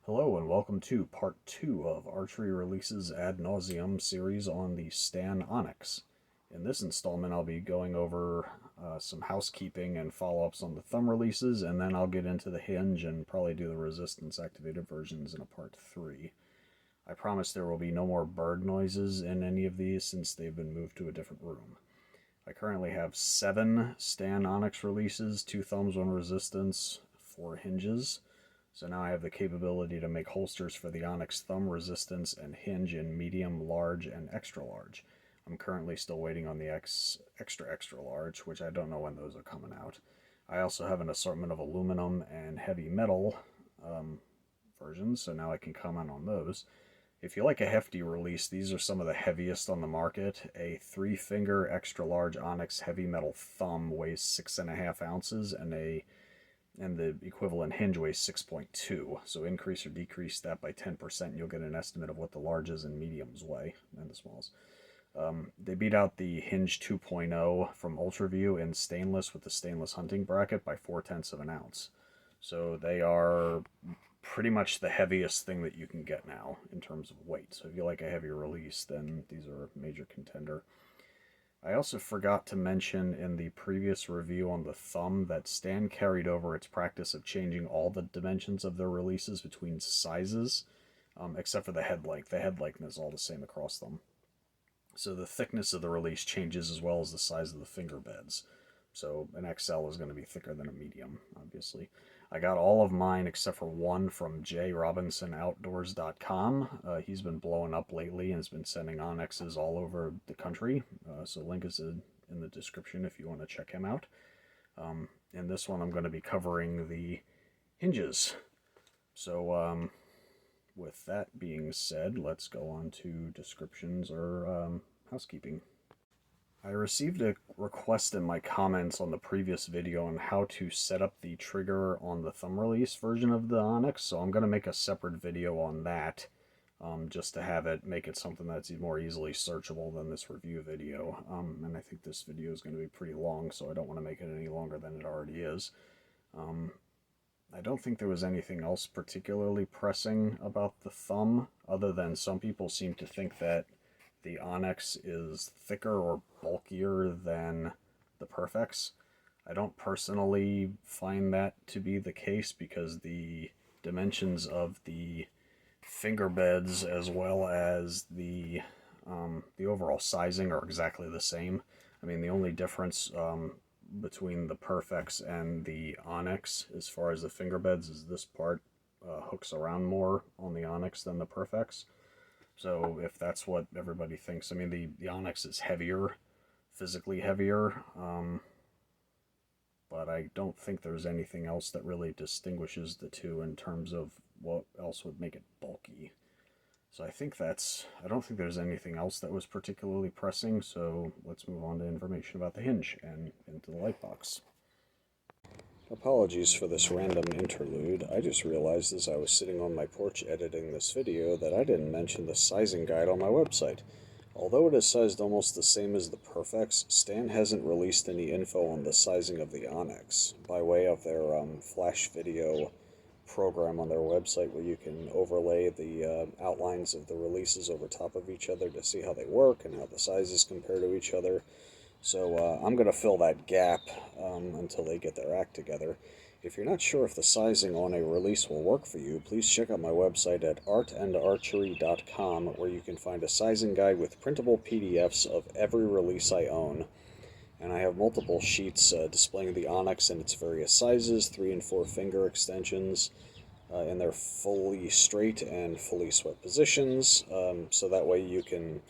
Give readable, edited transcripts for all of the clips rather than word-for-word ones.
Hello and welcome to part 2 of Archery Releases Ad Nauseum series on the Stan Onnex. In this installment I'll be going over some housekeeping and follow-ups on the thumb releases, and then I'll get into the hinge and probably do the resistance activated versions in a part 3. I promise there will be no more bird noises in any of these since they've been moved to a different room. I currently have 7 Stan Onnex releases, 2 thumbs, 1 resistance, 4 hinges. So now I have the capability to make holsters for the Onnex thumb, resistance, and hinge in medium, large, and extra large. I'm currently still waiting on the extra large, which I don't know when those are coming out. I also have an assortment of aluminum and heavy metal versions, so now I can comment on those. If you like a hefty release, these are some of the heaviest on the market. A 3-finger extra large Onnex heavy metal thumb weighs 6.5 ounces, and the equivalent hinge weighs 6.2. So increase or decrease that by 10%, and you'll get an estimate of what the larges and mediums weigh, and the smalls. They beat out the Hinge 2.0 from Ultraview in stainless with the stainless hunting bracket by 0.4 of an ounce. So they are pretty much the heaviest thing that you can get now in terms of weight. So if you like a heavy release, then these are a major contender. I also forgot to mention in the previous review on the thumb that Stan carried over its practice of changing all the dimensions of their releases between sizes, except for the head length. The head length is all the same across them. So the thickness of the release changes as well as the size of the finger beds. So an XL is going to be thicker than a medium, obviously. I got all of mine except for one from jrobinsonoutdoors.com. He's been blowing up lately and has been sending Onnexes all over the country. So link is in the description if you want to check him out. In this one I'm going to be covering the hinges. So with that being said, let's go on to descriptions or housekeeping. I received a request in my comments on the previous video on how to set up the trigger on the thumb release version of the Onnex, so I'm going to make a separate video on that, just to have it make it something that's more easily searchable than this review video. And I think this video is going to be pretty long, so I don't want to make it any longer than it already is. I don't think there was anything else particularly pressing about the thumb, other than some people seem to think that the Onnex is thicker or bulkier than the Perfex. I don't personally find that to be the case because the dimensions of the finger beds as well as the overall sizing are exactly the same. I mean, the only difference between the Perfex and the Onnex as far as the finger beds is this part hooks around more on the Onnex than the Perfex. So if that's what everybody thinks, I mean, the Onnex is heavier, physically heavier, but I don't think there's anything else that really distinguishes the two in terms of what else would make it bulky. So I don't think there's anything else that was particularly pressing, so let's move on to information about the hinge and into the light box. Apologies for this random interlude. I just realized as I was sitting on my porch editing this video that I didn't mention the sizing guide on my website. Although it is sized almost the same as the Perfex, Stan hasn't released any info on the sizing of the Onnex by way of their flash video program on their website where you can overlay the outlines of the releases over top of each other to see how they work and how the sizes compare to each other. So I'm going to fill that gap until they get their act together. If you're not sure if the sizing on a release will work for you, please check out my website at artandarchery.com, where you can find a sizing guide with printable PDFs of every release I own. And I have multiple sheets displaying the Onnex in its various sizes, 3 and 4 finger extensions, in their fully straight and fully swept positions, so that way you can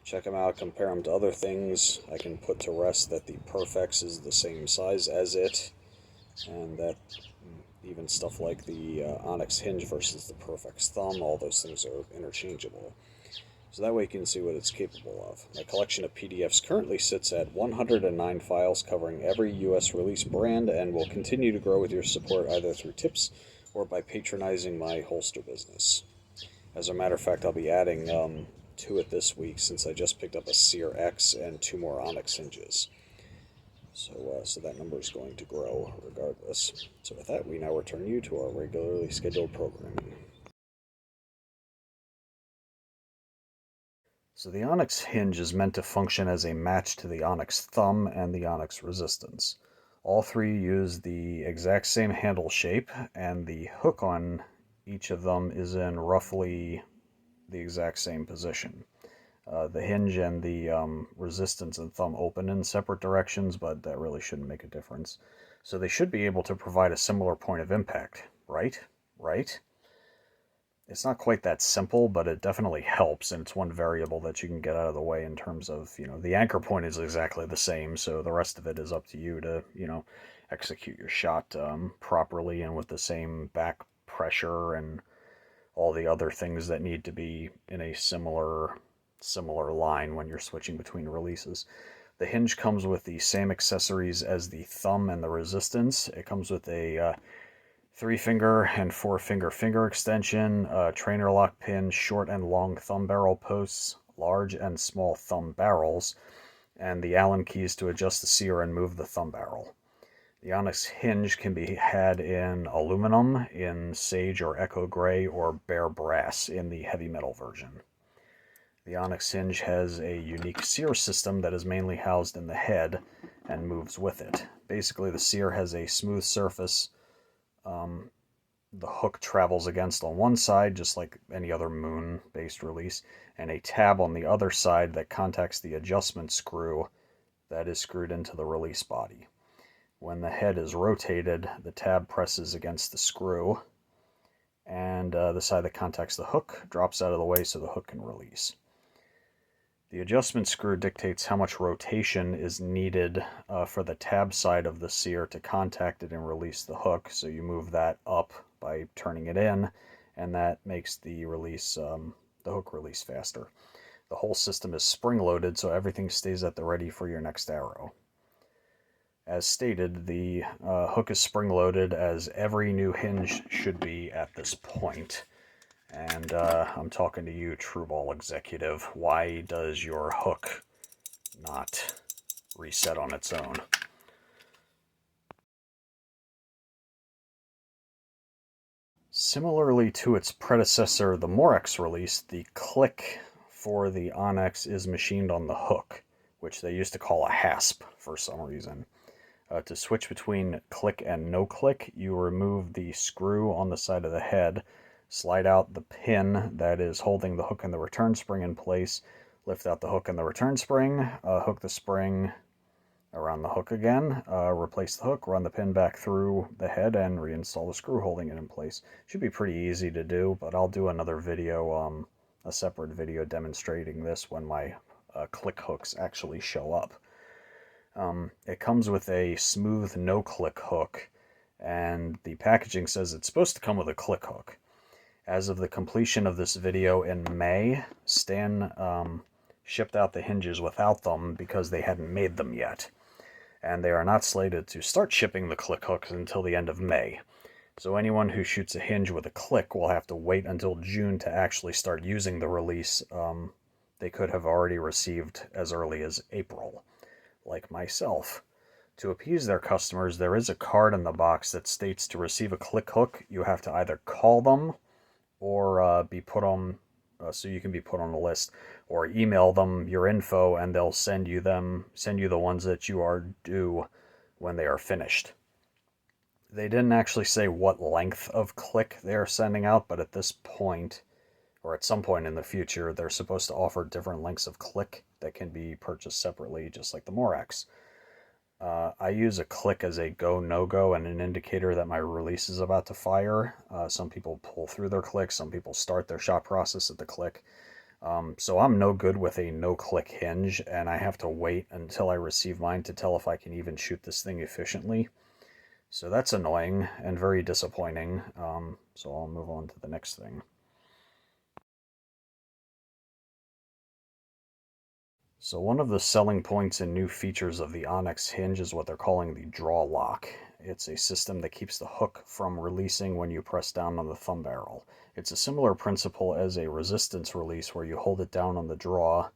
check them out, compare them to other things. I can put to rest that the Perfex is the same size as it, and that even stuff like the Onnex hinge versus the Perfex thumb, all those things are interchangeable. So that way you can see what it's capable of. My collection of PDFs currently sits at 109 files covering every US release brand, and will continue to grow with your support either through tips or by patronizing my holster business. As a matter of fact, I'll be adding to it this week since I just picked up a Sear X and 2 more Onnex hinges. So that number is going to grow regardless. So with that, we now return you to our regularly scheduled programming. So the Onnex hinge is meant to function as a match to the Onnex thumb and the Onnex resistance. All three use the exact same handle shape, and the hook on each of them is in roughly the exact same position. The hinge and the resistance and thumb open in separate directions, but that really shouldn't make a difference. So they should be able to provide a similar point of impact, right? Right? It's not quite that simple, but it definitely helps, and it's one variable that you can get out of the way in terms of, the anchor point is exactly the same, so the rest of it is up to you to, execute your shot properly and with the same back pressure and all the other things that need to be in a similar line when you're switching between releases. The hinge comes with the same accessories as the thumb and the resistance. It comes with a 3-finger and 4-finger finger extension, trainer lock pin, short and long thumb barrel posts, large and small thumb barrels, and the Allen keys to adjust the sear and move the thumb barrel. The Onnex hinge can be had in aluminum, in sage or echo gray, or bare brass in the heavy metal version. The Onnex hinge has a unique sear system that is mainly housed in the head and moves with it. Basically, the sear has a smooth surface the hook travels against on one side, just like any other moon-based release, and a tab on the other side that contacts the adjustment screw that is screwed into the release body. When the head is rotated, the tab presses against the screw, and the side that contacts the hook drops out of the way so the hook can release. The adjustment screw dictates how much rotation is needed for the tab side of the sear to contact it and release the hook. So you move that up by turning it in, and that makes the release, the hook release faster. The whole system is spring-loaded, so everything stays at the ready for your next arrow. As stated, the hook is spring-loaded, as every new hinge should be at this point. And I'm talking to you, Trueball executive. Why does your hook not reset on its own? Similarly to its predecessor, the Morex release, the click for the Onnex is machined on the hook, which they used to call a hasp for some reason. To switch between click and no click, you remove the screw on the side of the head, slide out the pin that is holding the hook and the return spring in place, lift out the hook and the return spring, hook the spring around the hook again, replace the hook, run the pin back through the head, and reinstall the screw holding it in place. Should be pretty easy to do, but I'll do another video, a separate video demonstrating this when my click hooks actually show up. It comes with a smooth no-click hook, and the packaging says it's supposed to come with a click hook. As of the completion of this video in May, Stan shipped out the hinges without them because they hadn't made them yet, and they are not slated to start shipping the click hooks until the end of May. So anyone who shoots a hinge with a click will have to wait until June to actually start using the release they could have already received as early as April, like myself. To appease their customers, there is a card in the box that states to receive a click hook, you have to either call them or be put on, so you can be put on a list, or email them your info and they'll send you the ones that you are due when they are finished. They didn't actually say what length of click they're sending out, but at this point, or at some point in the future, they're supposed to offer different lengths of click that can be purchased separately, just like the Morex. I use a click as a go, no-go, and an indicator that my release is about to fire. Some people pull through their click, some people start their shot process at the click. So I'm no good with a no-click hinge, and I have to wait until I receive mine to tell if I can even shoot this thing efficiently. So that's annoying and very disappointing. So I'll move on to the next thing. So one of the selling points and new features of the Onnex hinge is what they're calling the draw lock. It's a system that keeps the hook from releasing when you press down on the thumb barrel. It's a similar principle as a resistance release where you hold it down on the draw,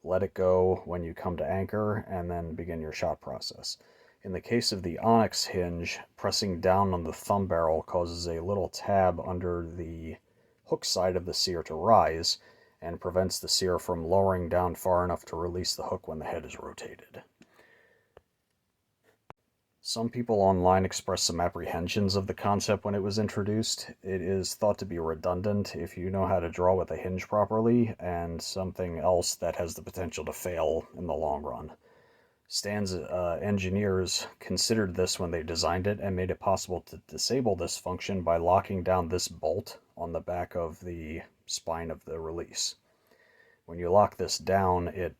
let it go when you come to anchor, and then begin your shot process. In the case of the Onnex hinge, pressing down on the thumb barrel causes a little tab under the hook side of the sear to rise, and prevents the sear from lowering down far enough to release the hook when the head is rotated. Some people online expressed some apprehensions of the concept when it was introduced. It is thought to be redundant if you know how to draw with a hinge properly, and something else that has the potential to fail in the long run. Stan's engineers considered this when they designed it and made it possible to disable this function by locking down this bolt on the back of the spine of the release. When you lock this down, it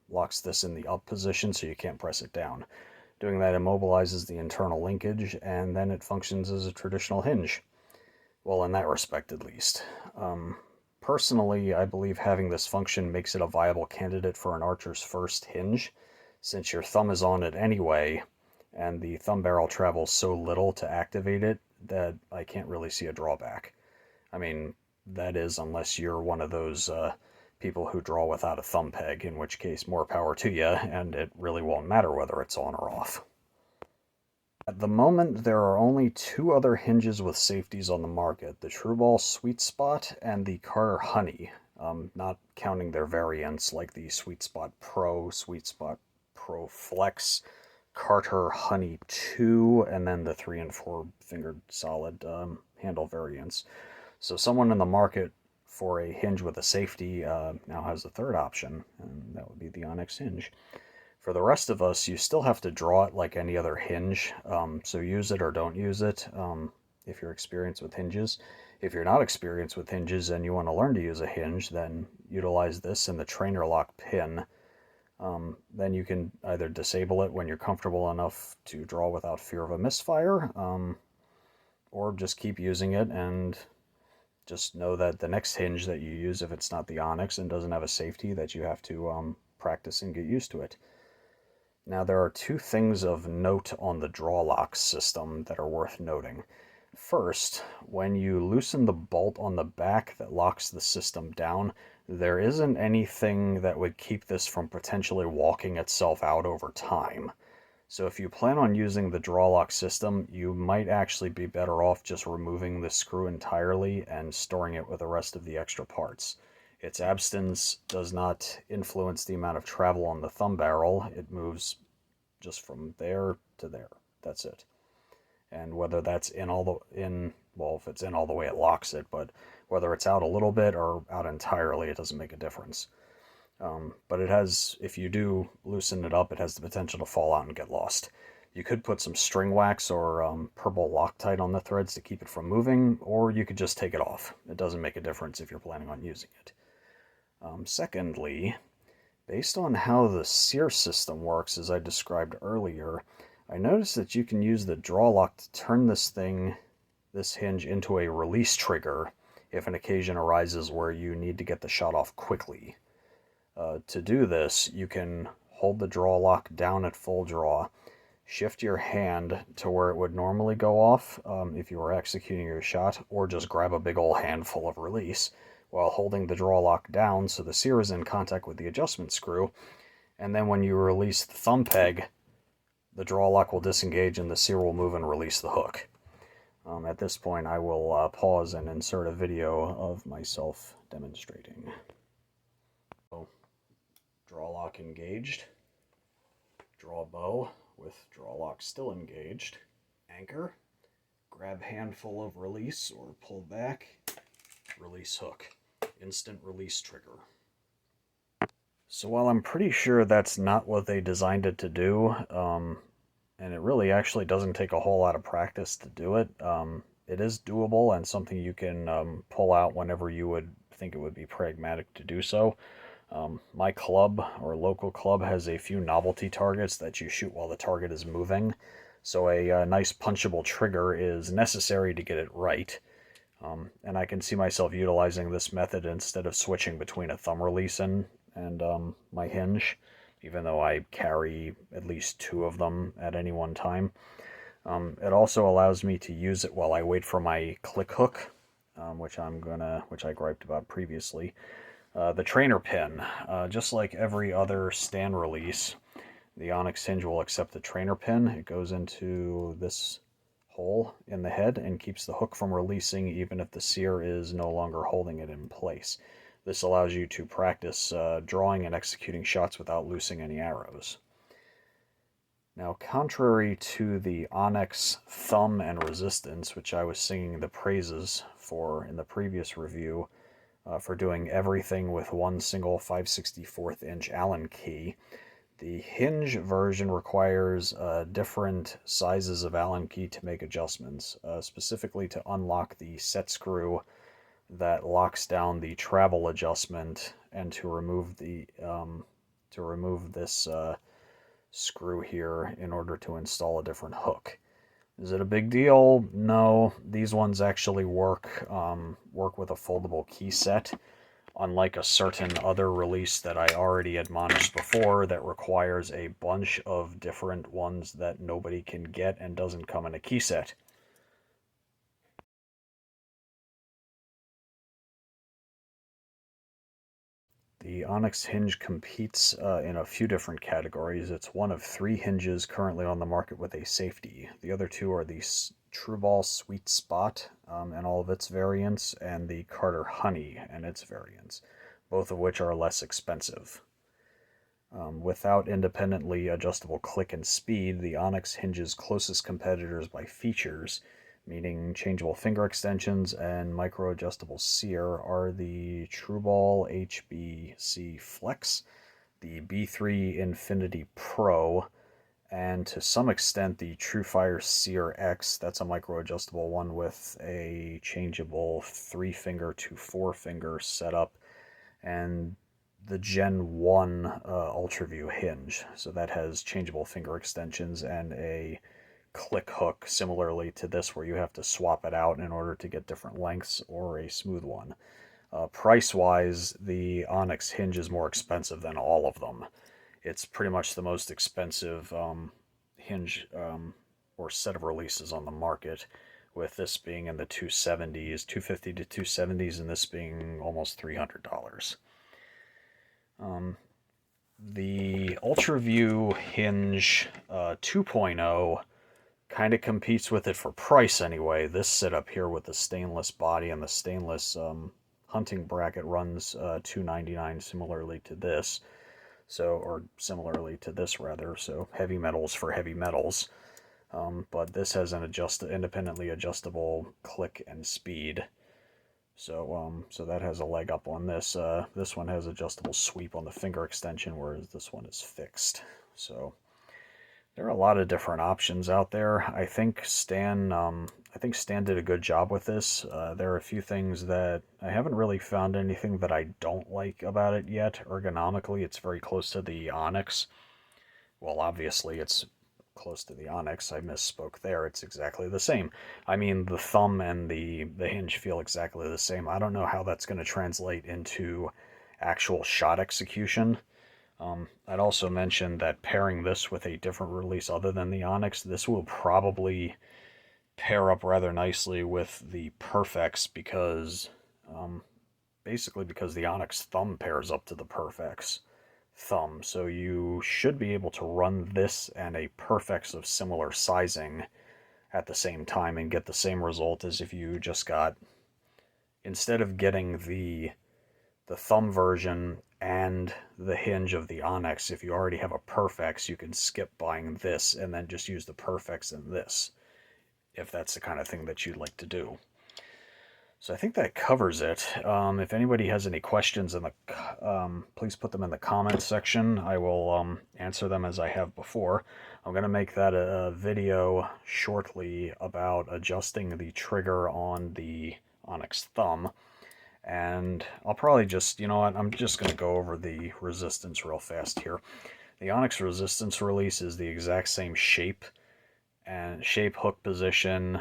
locks this in the up position so you can't press it down. Doing that immobilizes the internal linkage, and then it functions as a traditional hinge. Well, in that respect, at least. Personally, I believe having this function makes it a viable candidate for an archer's first hinge, since your thumb is on it anyway, and the thumb barrel travels so little to activate it that I can't really see a drawback. I mean, that is, unless you're one of those people who draw without a thumb peg, in which case more power to you, and it really won't matter whether it's on or off. At the moment, there are only two other hinges with safeties on the market, the Trueball Sweet Spot and the Carter Honey, not counting their variants like the Sweet Spot Pro, Sweet Spot Pro Flex, Carter Honey 2, and then the 3 and 4 fingered solid handle variants. So someone in the market for a hinge with a safety now has a third option, and that would be the Onnex hinge. For the rest of us, you still have to draw it like any other hinge, so use it or don't use it if you're experienced with hinges. If you're not experienced with hinges and you want to learn to use a hinge, then utilize this and the trainer lock pin. Then you can either disable it when you're comfortable enough to draw without fear of a misfire, or just keep using it and just know that the next hinge that you use, if it's not the Onnex and doesn't have a safety, that you have to practice and get used to it. Now, there are two things of note on the draw lock system that are worth noting. First, when you loosen the bolt on the back that locks the system down, there isn't anything that would keep this from potentially walking itself out over time. So if you plan on using the draw lock system, you might actually be better off just removing the screw entirely and storing it with the rest of the extra parts. Its absence does not influence the amount of travel on the thumb barrel. It moves just from there to there. That's it. And whether that's well, if it's in all the way, it locks it, but whether it's out a little bit or out entirely, it doesn't make a difference. But it has, if you do loosen it up, it has the potential to fall out and get lost. You could put some string wax or purple Loctite on the threads to keep it from moving, or you could just take it off. It doesn't make a difference if you're planning on using it. Secondly, based on how the sear system works, as I described earlier, I noticed that you can use the draw lock to turn this hinge into a release trigger if an occasion arises where you need to get the shot off quickly. To do this, you can hold the draw lock down at full draw, shift your hand to where it would normally go off if you were executing your shot, or just grab a big old handful of release while holding the draw lock down so the sear is in contact with the adjustment screw, and then when you release the thumb peg, the draw lock will disengage and the sear will move and release the hook. At this point, I will pause and insert a video of myself demonstrating. So, draw lock engaged, draw bow with draw lock still engaged, anchor, grab handful of release or pull back, release hook, instant release trigger. So while I'm pretty sure that's not what they designed it to do, and it really actually doesn't take a whole lot of practice to do it, it is doable and something you can pull out whenever you would think it would be pragmatic to do so. My club or local club has a few novelty targets that you shoot while the target is moving, so a nice punchable trigger is necessary to get it right. And I can see myself utilizing this method instead of switching between a thumb release and my hinge, even though I carry at least two of them at any one time. It also allows me to use it while I wait for my click hook, which I griped about previously. The trainer pin, just like every other stand release, the Onnex hinge will accept the trainer pin. It goes into this hole in the head and keeps the hook from releasing even if the sear is no longer holding it in place. This allows you to practice drawing and executing shots without loosing any arrows. Now, contrary to the Onnex thumb and resistance, which I was singing the praises for in the previous review, for doing everything with one single 5/64 inch Allen key, the Hinge version requires different sizes of Allen key to make adjustments, specifically to unlock the set screw that locks down the travel adjustment, and to remove this screw here in order to install a different hook. Is it a big deal? No. These ones actually work with a foldable key set, unlike a certain other release that I already admonished before that requires a bunch of different ones that nobody can get and doesn't come in a key set. The Onnex hinge competes in a few different categories. It's one of 3 hinges currently on the market with a safety. The other 2 are the Trueball Sweet Spot and all of its variants, and the Carter Honey and its variants, both of which are less expensive. Without independently adjustable click and speed, the Onnex hinge's closest competitors by features, meaning changeable finger extensions and micro-adjustable sear, are the Trueball HBC Flex, the B3 Infinity Pro, and to some extent the TrueFire Sear X. That's a micro-adjustable one with a changeable 3-finger to 4-finger setup, and the Gen 1 UltraView hinge. So that has changeable finger extensions and a click hook similarly to this, where you have to swap it out in order to get different lengths, or a smooth one. Price-wise, the Onnex hinge is more expensive than all of them. It's pretty much the most expensive hinge or set of releases on the market, with this being in the $270s, $250 to $270s, and this being almost $300. The UltraView hinge 2.0 kind of competes with it for price anyway. This setup here with the stainless body and the stainless hunting bracket runs $299, similarly to this. Or similarly to this rather. So heavy metals for heavy metals. But this has an independently adjustable click and speed. So that has a leg up on this. This one has adjustable sweep on the finger extension, whereas this one is fixed. So there are a lot of different options out there. I think Stan did a good job with this. There are a few things that I haven't really found anything that I don't like about it yet. Ergonomically, it's very close to the Onnex. Well, obviously, it's close to the Onnex. I misspoke there. It's exactly the same. I mean, the thumb and the hinge feel exactly the same. I don't know how that's going to translate into actual shot execution. I'd also mention that pairing this with a different release other than the Onnex, this will probably pair up rather nicely with the Perfex, because basically because the Onnex thumb pairs up to the Perfex thumb. So you should be able to run this and a Perfex of similar sizing at the same time and get the same result as if you just got, instead of getting the thumb version and the hinge of the Onnex, if you already have a Perfex, you can skip buying this and then just use the Perfex and this, if that's the kind of thing that you'd like to do. So I think that covers it. If anybody has any questions, please put them in the comments section. I will answer them as I have before. I'm going to make that a video shortly about adjusting the trigger on the Onnex thumb. And I'll probably just, you know what, I'm just going to go over the resistance real fast here. The Onnex resistance release is the exact same shape and hook position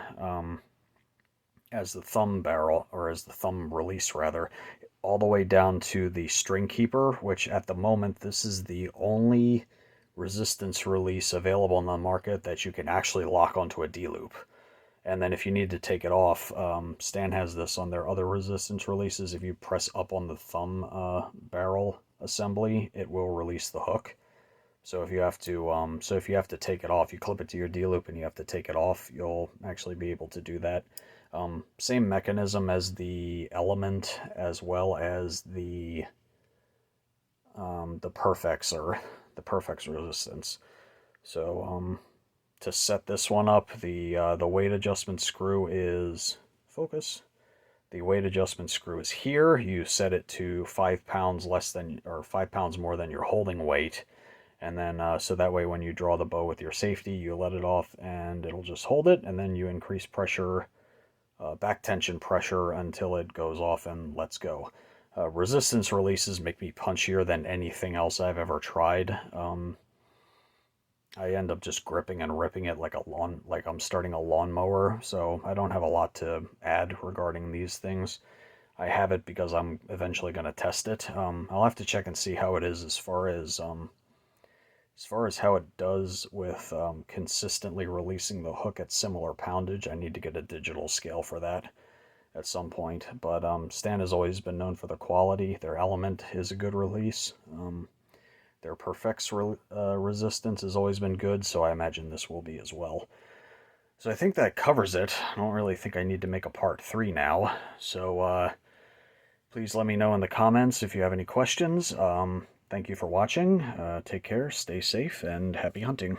as the thumb barrel, or as the thumb release rather, all the way down to the string keeper, which at the moment this is the only resistance release available on the market that you can actually lock onto a D-loop. And then if you need to take it off, Stan has this on their other resistance releases. If you press up on the thumb barrel assembly, it will release the hook. So if you have to take it off, you clip it to your D-loop and you have to take it off, you'll actually be able to do that. Same mechanism as the element, as well as the perfex resistance. So to set this one up, the weight adjustment screw is focus. The weight adjustment screw is here. You set it to 5 pounds less than, or 5 pounds more than your holding weight. And then, so that way when you draw the bow with your safety, you let it off and it'll just hold it. And then you increase pressure, back tension pressure until it goes off and lets go. Resistance releases make me punchier than anything else I've ever tried. I end up just gripping and ripping it like I'm starting a lawnmower, so I don't have a lot to add regarding these things. I have it because I'm eventually going to test it. I'll have to check and see how it is as far as how it does with consistently releasing the hook at similar poundage. I need to get a digital scale for that at some point. But Stan has always been known for their quality. Their element is a good release. Their perfects resistance has always been good, so I imagine this will be as well. So I think that covers it. I don't really think I need to make a part 3 now. So please let me know in the comments if you have any questions. Thank you for watching. Take care, stay safe, and happy hunting.